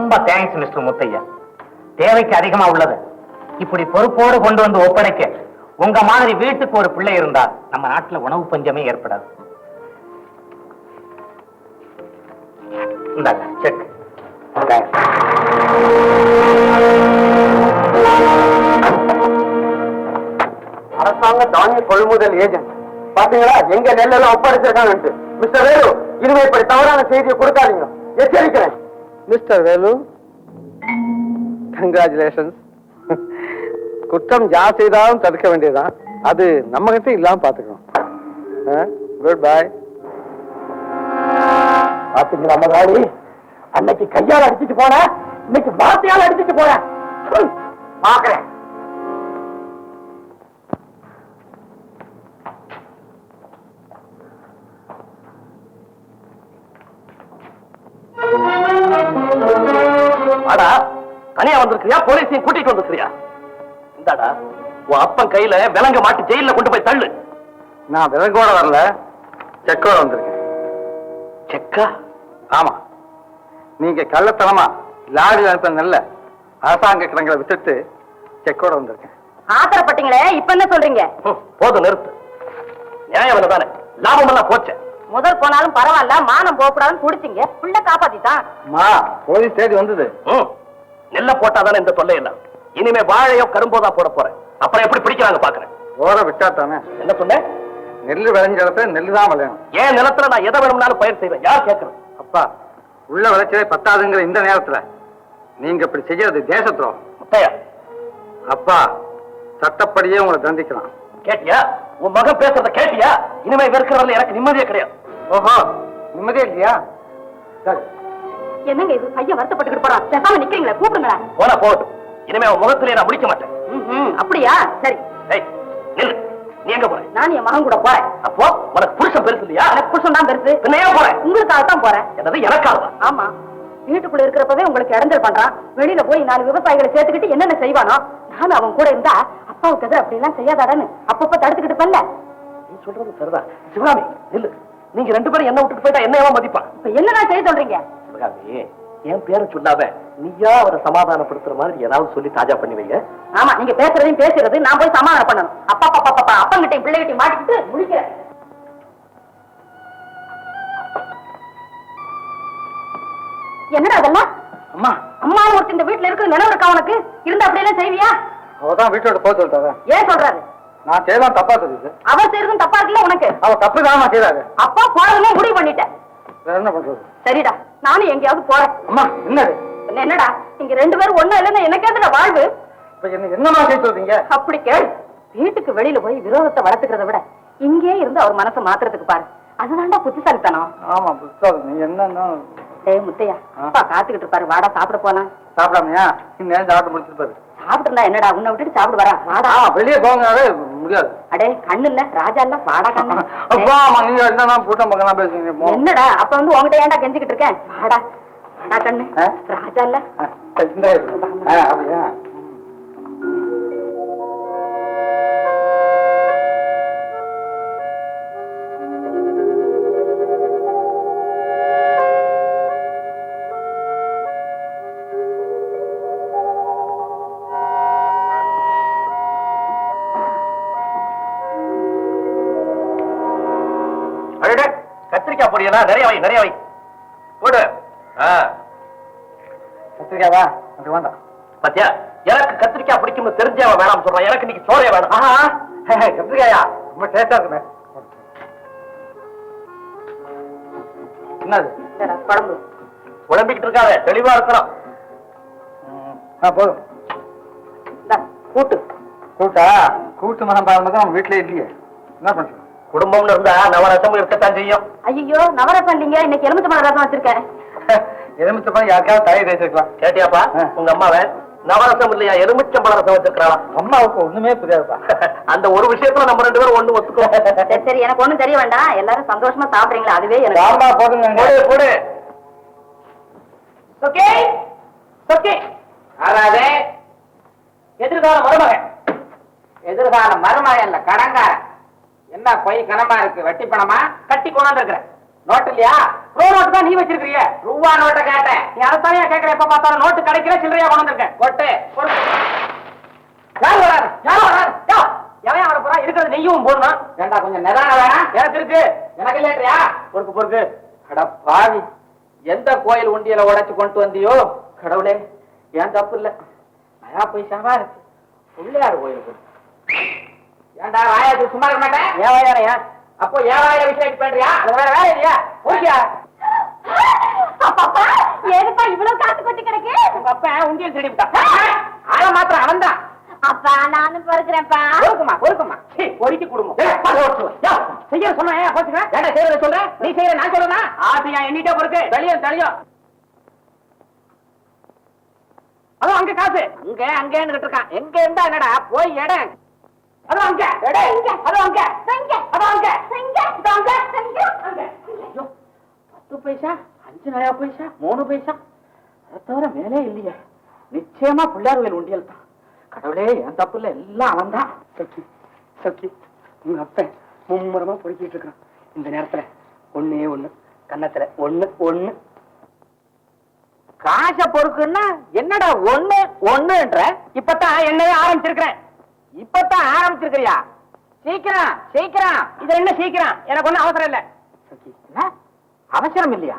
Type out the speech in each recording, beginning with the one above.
ரொம்ப thanks mister Muthiah. தேவைக்கு அதிகமா உள்ளது இப்படி பொறுப்போடு கொண்டு வந்து ஒப்படைக்க உங்க மாதிரி வீட்டுக்கு ஒரு பிள்ளை இருந்தா நம்ம நாட்டுல உணவு பஞ்சமே ஏற்படாது. இந்தாங்க செக். அரசாங்க தானிய கொள்முதல் ஏஜென்ட் பாத்தீங்களா, எங்க நெல்லெல்லாம் ஒப்படைச்சிருக்காங்க. மிஸ்டர் வேலு, இனிமே இப்படி தவறான செய்தியை கொடுக்காதீங்க, எச்சரிக்கிறேன். Mister Velu, congratulations. குற்றம் யார் செய்தாலும் தடுக்க வேண்டியதுதான், அது நம்ம கிட்ட இல்லாம பாத்துக்கணும். Good bye. பாத்தீங்களா முதலாளி, அன்னைக்கு கையால் அடிச்சுட்டு போன, இன்னைக்கு வார்த்தையால் அடிச்சுட்டு போன. பாக்குறேன். ஆடா, தனியா வந்திருக்கிறியா போலீஸையும் கூட்டிட்டு வந்திருக்கிறியா? இந்தாடா, உன் அப்பன் கையில விலங்க மாட்டி ஜெயில கொண்டு போய் தள்ளு. நான் விலங்கோட வரல, செக்கோட வந்திருக்கேன். செக்கா? ஆமா, நீங்க கள்ளத்தனமா லாரி அனுப்ப நல்ல அரசாங்க கிடங்களை விட்டுட்டு செக்கோட வந்திருக்கேன். ஆத்திரப்பட்டீங்களே, இப்ப என்ன சொல்றீங்க? போதும், நிறுத்து. நியாயம் தானே, லாபம் எல்லாம் போச்சு. முதல் போனாலும் பரவாயில்ல, மானம் போகக்கூடாதுன்னு குடிச்சிங்க, புள்ள காப்பாத்திட்டான். போலீஸ் தேடி வந்தது. நெல்ல போட்டாதானே இந்த தொல்லை எல்லாம். இனிமே வாழையோ கரும்போதா போட போறேன். அப்புறம் எப்படி பிடிக்கிறாங்க பாக்குறேன். ஓர விட்டா தானே. என்ன சொன்ன? நெல்லு விளைஞ்ச இடத்துல நெல்லு தான் விளையணும். ஏன் நிலத்துல நான் எதை வேணும்னாலும் பயிர் செய்வேன், யார் கேட்கறது? அப்பா, உள்ள விளைச்சலே பத்தாதுங்கிற இந்த நேரத்துல நீங்க இப்படி செய்யறது தேச துரோகம். முத்தையா, அப்பா, சட்டப்படியே உங்களை தண்டிக்கலாம். கேட்டியா? உன் மகன் பேசுறத கேட்டியா? இனிமே இருக்கிறவர்கள் எனக்கு நிம்மதியே கிடையாது. ஓஹோ, நிம்மதியே இல்லையா? சரி, என்னங்க இது, பையன் வருத்தப்பட்டுக்கிட்டு போறான், பேசாம நிக்கிறீங்களா? கூப்பிடுங்களா. போனா போகட்டும், இனிமே அவன் முகத்திலே நான் முடிக்க மாட்டேன். அப்படியா? சரி. நில்லு, நீ எங்க போற? நான் என் மகன் கூட போறேன். அப்போ உனக்கு புருஷன் பெருசு இல்லையா? எனக்கு புருஷன் தான் பெருசு. பின்னையா போறேன்? உங்களுக்காகத்தான் போறேன். என்னது எனக்காகவா? ஆமா, வீட்டுக்குள்ள இருக்கிறப்பவே உங்களுக்கு இடைஞ்சல் பண்றான். வெளியில போய் 4 விவசாயிகளை சேர்த்துக்கிட்டு என்னென்ன செய்வானோ, நானும் அவன் கூட இருந்தா அப்பாவுக்கு எதிர அப்படி எல்லாம் செய்யாதாடான்னு அப்பப்ப தடுத்துக்கிட்டு பண்ணல. நீ சொல்றது சரிதான். சிவகாமி, நில்லு. நீங்க 2 பேரும் என்ன விட்டுட்டு போயிட்டா என்ன மதிப்பான்? இப்ப என்ன செய்ய சொல்றீங்க? சிவகாமி, என் பேரை சொல்லாம நீயா அவரை சமாதானப்படுத்துற மாதிரி ஏதாவது சொல்லி தாஜா பண்ணி வைங்க. ஆமா, நீங்க பேசுறதையும் பேசுறது, நான் போய் சமாதானம் பண்ணணும். அப்பா அப்பங்கிட்டையும் பிள்ளைகிட்டையும் மாட்டிக்கிட்டு முடிக்கிறேன். என்னடா அதெல்லாம்? அம்மா, அம்மா ஒருத்தர் இந்த வீட்டுல இருக்கு நினைவு இருக்கா உனக்கு? இருந்தா அப்படியெல்லாம் செய்வியா? அவதான் வீட்டோட போக சொல்லிட்டாரு. ஏன் சொல்றாரு? நான் செய்யலாம் தப்பா தெரியுது. அவர் செய்யறதும் தப்பா இருக்குல்ல உனக்கு? அவ தப்பு தான் செய்யறாரு. அப்பா போறதுமே முடிவு பண்ணிட்டேன். வேற என்ன பண்றது? சரிடா, நானும் எங்கேயாவது போறேன். அம்மா, என்னது? என்னடா, நீங்க 2 பேரும் ஒண்ணு இல்லைன்னா எனக்கு எதுல வாழ்வு? இப்ப என்னமா செய்ய சொல்றீங்க? அப்படி கேள். வீட்டுக்கு வெளியில போய் விரோதத்தை வளர்த்துக்கிறத விட இங்கே இருந்து அவர் மனசை மாத்துறதுக்கு பாரு, அதுதான்டா புத்திசாலித்தனம். ஆமா, புத்திசாலி. நீங்க என்ன? டேய் முத்தையா, அப்பா காத்துக்கிட்டு இருப்பாரு, வாடா சாப்பிட போலாம். சாப்பிடாமையா? இன்னும் சாப்பிட்டு முடிச்சிருப்பாரு. சாப்பிட்டு என்னடா, உன்னை விட்டுட்டு சாப்பிடு வரா, வாடா. வெளியே போங்கவே முடியாது. அடே, கண்ணு இல்ல ராஜா இல்ல, வாடா கண்ணு. அப்பா, நீங்க என்ன பூட்டம் பக்கம் பேசுறீங்க? என்னடா, அப்ப வந்து உங்ககிட்ட ஏன்டா கெஞ்சிக்கிட்டு இருக்கேன்? வாடா வாடா கண்ணு, ராஜா இல்ல. அப்படியா? கத்திரிக்காய் பொடியெல்லாம் நிறைய வை போடு. கத்திரிக்காவா? அப்படி வேண்டாம். பாத்தியா, எனக்கு கத்திரிக்காய் பிடிக்கும் தெரிஞ்சவ வேணாம் சொல்றான். எனக்கு இன்னைக்கு சோறைய வேணாம். கத்திரிக்காயா? ரொம்ப டேஸ்டா இருக்குமே. என்னது? குழம்பு. குழம்பிக்கிட்டு இருக்காத, தெளிவா இருக்கிறோம். போதும். கூட்டு. கூட்டா? கூட்டு மனம் பாருங்க, நம்ம வீட்டுல இல்லையே. என்ன பண்றது? குடும்பம்னு இருந்தா நவரசம் இருக்கத்தான் செய்யும். ஐயோ, நவரசம் இல்லைங்க, இன்னைக்கு எலுமிச்சை ரசம் வச்சிருக்கேன். எலுமிச்சம்பழம் யாருக்காவது தலையை தேய்ச்சிருக்கலாம். கேட்டியாப்பா உங்க அம்மாவை? நவரசம் இல்லையா, எலுமிச்சம்பழ ரசம் வச்சிருக்கலாம். அம்மாவுக்கு ஒண்ணுமே புரியாதுப்பா. அந்த ஒரு விஷயத்துல நம்ம 2 பேரும் ஒண்ணு ஒத்துக்கோ. சரி, எனக்கு ஒண்ணும் தெரிய வேண்டாம், எல்லாரும் சந்தோஷமா சாப்பிடுறீங்களா, அதுவே எனக்கு போடுங்க. எதிர்கால மருமகன். எதிர்கால மருமகன் இல்ல, கடங்காரன். என்ன பொய் கனமா இருக்கு? வெட்டி பணமா கட்டி கொண்டாந்து இருக்கிறேன். நோட்டு இல்லையா? ரூபா நோட்டு தான் நீ வச்சிருக்கிறிய. ரூபா நோட்டை கேட்டேன். நீ அதைத்தானே கேட்கற. எப்ப பார்த்தாலும் நோட்டு கிடைக்கல, சில்லறையா கொண்டு வந்திருக்கேன். கொட்டு. யார் வராரு? யார் வராரு? எவன் வர போறா? இருக்கிறது நெய்யும் போடணும். ஏண்டா கொஞ்சம் நிதான வேணாம். எனக்கு இருக்கு. எனக்கு இல்லையா? பொறுக்கு பொறுக்கு. அட பாவி, எந்த கோயில் உண்டியல உடைச்சு கொண்டு வந்தியோ கடவுளே, ஏன் தப்பு இல்ல. நயா பைசாவா இருக்கு. பிள்ளையார் கோயிலுக்கு ஏன்டா வாயாச்சு சும்மா இருக்க மாட்டேன். ஏன் வாயாரையா? அப்போ ஏன் வாயில விஷயம் பண்றியா? அது வேற வேலை இல்லையா? ஓகே. ஏதுப்பா இவ்வளவு காசு கொட்டி கிடக்கு? உங்க அப்பா உண்டியல் திருடி விட்டான். ஆள மாத்திரம் அவன் தான். அப்பா நானும் பொறுக்கிறேன்ப்பா. பொறுக்குமா பொறுக்குமா. பொறுக்கி குடும்பம் செய்ய சொன்ன செய்யறத சொல்ற. நீ செய்யற நான் சொல்றா? ஆசையா எண்ணிட்டே பொறுக்கு. தெளியும் தெளியும். அதுவும் அங்க காசு அங்க அங்கன்னு இருக்கான். எங்க இருந்தா என்னடா போய் இடம். அதுவும் அங்க அதுவும் அங்க அதுவும் அங்க 10 பைசா 5 நயா பைசா 3 பைசா அதை தவிர மேலே இல்லையே. நிச்சயமா பிள்ளையார் கோயில் உண்டியல் தான். கடவுளே என் தப்பு இல்ல, எல்லாம் அவன் தான். சக்கி சக்கி, உங்க அப்பன் மும்முரமா பொறுக்கிட்டு இருக்கான். இந்த நேரத்துல ஒண்ணே ஒண்ணு கன்னத்துல ஒண்ணு காச பொறுக்குன்னா என்னடா ஒண்ணு ஒண்ணுன்ற? இப்பதான் என்னவே ஆரம்பிச்சிருக்கிறேன். இப்பதான் ஆரம்பிச்சிருக்கிறியா? சீக்கிரம் சீக்கிரம். இது என்ன சீக்கிரம்? எனக்கு ஒண்ணும் அவசரம் இல்ல. சக்கி அவசரம் இல்லையா?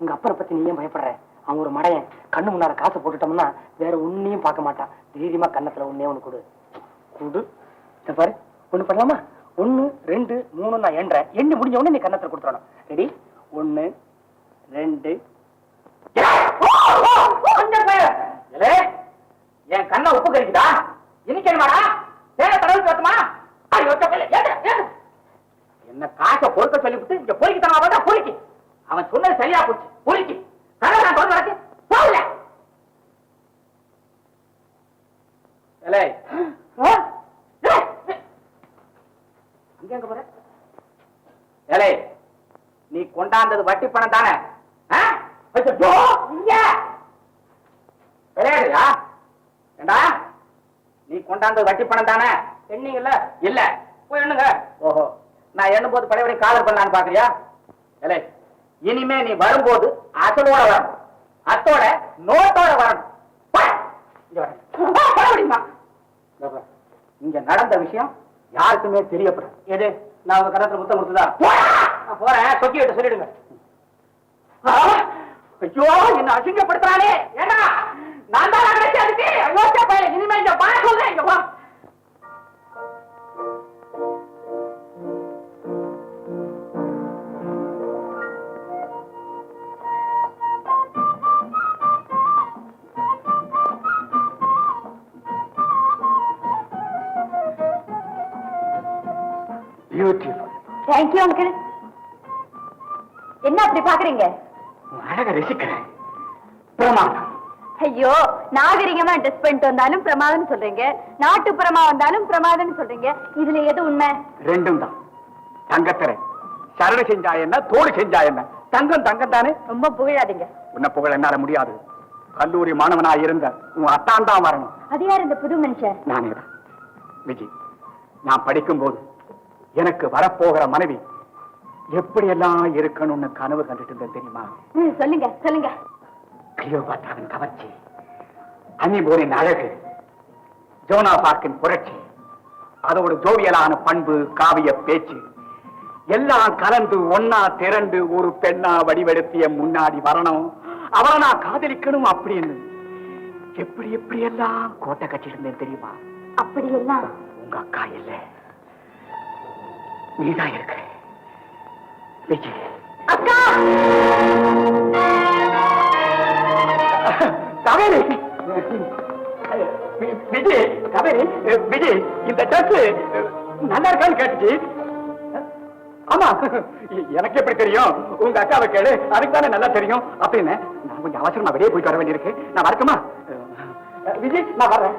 உங்க அப்பரை பத்தி நீ ஏன் பயப்படுற? அவன் ஒரு மடையன். கண்ணு முன்னால காசை போட்டுட்டோம்னா வேற ஒன்னையும் பார்க்க மாட்டான். தைரியமா கண்ணத்துல ஒண்ணே ஒண்ணு கொடு. கொடு. பாரு, ஒண்ணு பண்ணலாமா? 1 2 3 நான் எண்றேன். எண்ணி முடிஞ்ச உடனே நீ கண்ணத்துல கொடுத்துடணும். ரெடி? 1 2. என் கண்ண உப்பு கறிக்குதா? இனிக்கணுமாடா? வேற தடவை வரட்டுமா? என்ன காசை பொறுக்க சொல்லிவிட்டு இங்க பொறுக்கி தரமா? பொறுக்கி. அவன் சொன்னது சரியா போச்சு. பொறுக்கி கடை நான் தொடர்ந்து வரக்கு போகல. அங்க போற ஏலே, நீ கொண்டாந்தது வட்டி பணம் தானே? விளையாடுயா? ஏண்டா, நீ கொண்டாந்தது வட்டி பணம் தானே? எண்ணீங்கல்ல? இல்ல, போய் எண்ணுங்க. ஓஹோ, நான் எண்ணும் போது பழையபடி காதல் பண்ணலான்னு பாக்குறியா? ஏலே, இனிமே நீ வரும்போது அசலோட வரணும், அத்தோட நோட்டோட வரணும். இங்க நடந்த விஷயம் யாருக்குமே தெரியப்படும். எது? நான் உங்க கணத்துல முத்தம் கொடுத்ததா? போறேன், சொக்கி விட்டு சொல்லிடுங்க. ஐயோ, என்ன அசிங்கப்படுத்துறானே. ஏன்னா நான் தான் அதுக்கு இனிமே இந்த பண சொல்றேன். இங்க வா. Thank you uncle. என்ன அப்படி பாக்குறீங்க? அழக ரசிக்கிறேன். பிரமாதம். ஐயோ, நாகரிகமா ட்ரெஸ் பண்ணிட்டு வந்தாலும் பிரமாதம் சொல்றீங்க, நாட்டுப்புறமா வந்தாலும் பிரமாதம் சொல்றீங்க. இதுல எது உண்மை? ரெண்டும் தான். தங்கத்திரை சரண செஞ்சா என்ன, தோடு செஞ்சா என்ன, தங்கம் தங்கம் தானே. ரொம்ப புகழாதீங்க. உன்ன புகழ என்னால முடியாது. கல்லூரி மாணவனா இருந்த உன் அத்தான் தான் வரணும். அது யார் இந்த புது மனுஷன்? நானே தான். விஜய், நான் படிக்கும் போது எனக்கு வரப்போகிற மனைவி எப்படியெல்லாம் இருக்கணும்னு கனவு கண்டுட்டு இருந்தேன் தெரியுமா? சொல்லுங்க சொல்லுங்க. கிளியோபாட்ராவின் கவர்ச்சி, அனிபோரின் அழகு, ஜோனா பார்க்கின் புரட்சி, அதோட ஜோவியலான பண்பு, காவிய பேச்சு எல்லாம் கலந்து ஒன்னா திரண்டு ஒரு பெண்ணா வடிவெடுத்திய முன்னாடி வரணும், அவரை நான் காதலிக்கணும் அப்படின்னு எப்படி எப்படி எல்லாம் கோட்டை கட்டிருந்தேன் தெரியுமா? அப்படியெல்லாம் உங்க அக்கா இல்ல, நீதான் இருக்க. விஜய் அக்கா. காவேரி, விஜய், காவேரி, விஜய், இந்த ட்ரெஸ் நல்லா இருக்கான்னு கேட்டுச்சு. ஆமா, எனக்கு எப்படி தெரியும்? உங்க அக்காவை கேளு, அதுக்கு தானே நல்லா தெரியும் அப்படின்னு. நான் கொஞ்சம் அவசரமா வெளியே போயிட்டு வர வேண்டியிருக்கு. நான் வரட்டுமா? விஜய், நான் வர்றேன்.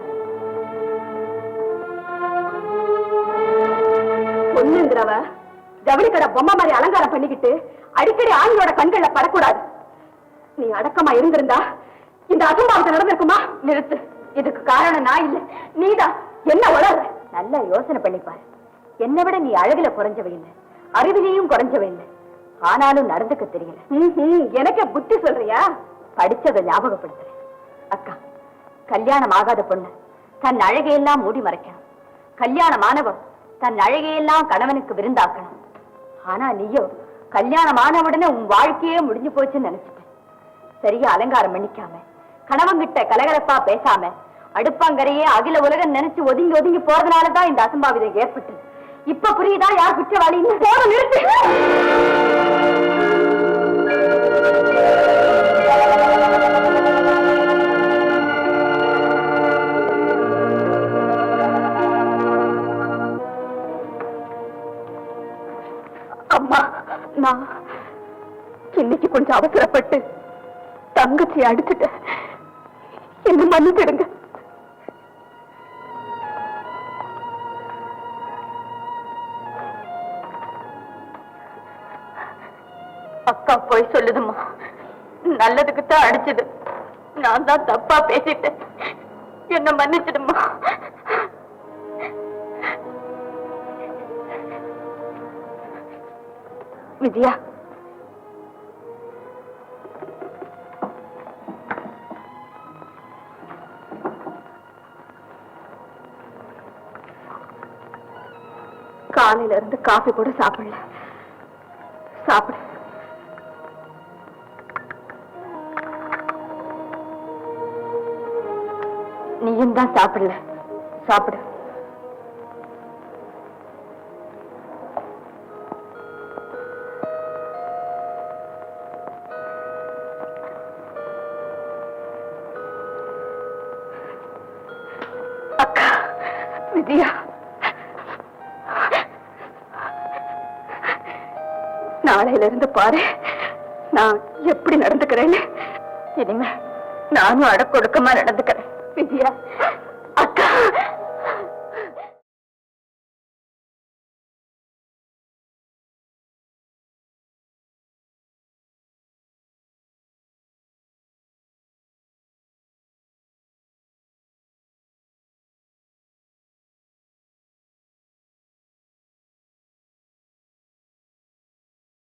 பொண்ணுங்கிறவ ஜவுளி கடை பொம்மை மாதிரி அலங்காரம் பண்ணிக்கிட்டு அடிக்கடி ஆண்களோட கண்கள்ல படக்கூடாது. நீ அடக்கமா இருந்திருந்தா இந்த அசம்பாவத்தை நடந்திருக்குமா? நிறுத்து. இதுக்கு காரணம் நான் இல்ல, நீதான். என்ன உளற? நல்லா யோசனை பண்ணிப்பாரு. என்னை விட நீ அழகுல குறைஞ்சவை இல்லை, அறிவிலையும் குறைஞ்சவை இல்லை. ஆனாலும் நடந்துக்க தெரியல. எனக்கு புத்தி சொல்றியா? படிச்சதை ஞாபகப்படுத்துறேன். அக்கா, கல்யாணம் ஆகாத பொண்ணு தன் அழகையெல்லாம் மூடி மறைக்கணும். கல்யாணமானவன் தன் அழகையெல்லாம் கணவனுக்கு விருந்தாக்கணும். ஆனா நீயோ கல்யாணமானவுடனே உன் வாழ்க்கையே முடிஞ்சு போச்சுன்னு நினைச்சிட்ட. சரியா அலங்காரம் பண்ணிக்காம, கணவன்கிட்ட கலகலப்பா பேசாம, அடுப்பாங்கரையே அகில உலகம் நினைச்சு ஒதுங்கி ஒதுங்கி போறதுனாலதான் இந்த அசம்பாவிதம் ஏற்பட்டு. இப்ப புரியுதா யார் குற்றவாளி? நிறுத்து. அம்மா, நான் இன்னைக்கு கொஞ்சம் அவசரப்பட்டு தங்கச்சி அடிச்சுட்டேன். என்ன மன்னிச்சிடுங்க. அக்கா போய் சொல்லுதுமா, நல்லதுக்குத்தான் அடிச்சது. நான் தான் தப்பா பேசிட்டேன். என்ன மன்னிச்சிடுமா. விஜயா, காலையில இருந்து காஃபி கூட சாப்பிடல. சாப்பிடு. நீயும் தான் சாப்பிடல. சாப்பிடு. அக்கா, விஜயா, நாளையில இருந்து பாரு நான் எப்படி நடந்துக்கிறேன்னு. இனிமே நானும் அடக்கொடுக்கமா நடந்துக்கிறேன். விஜயா,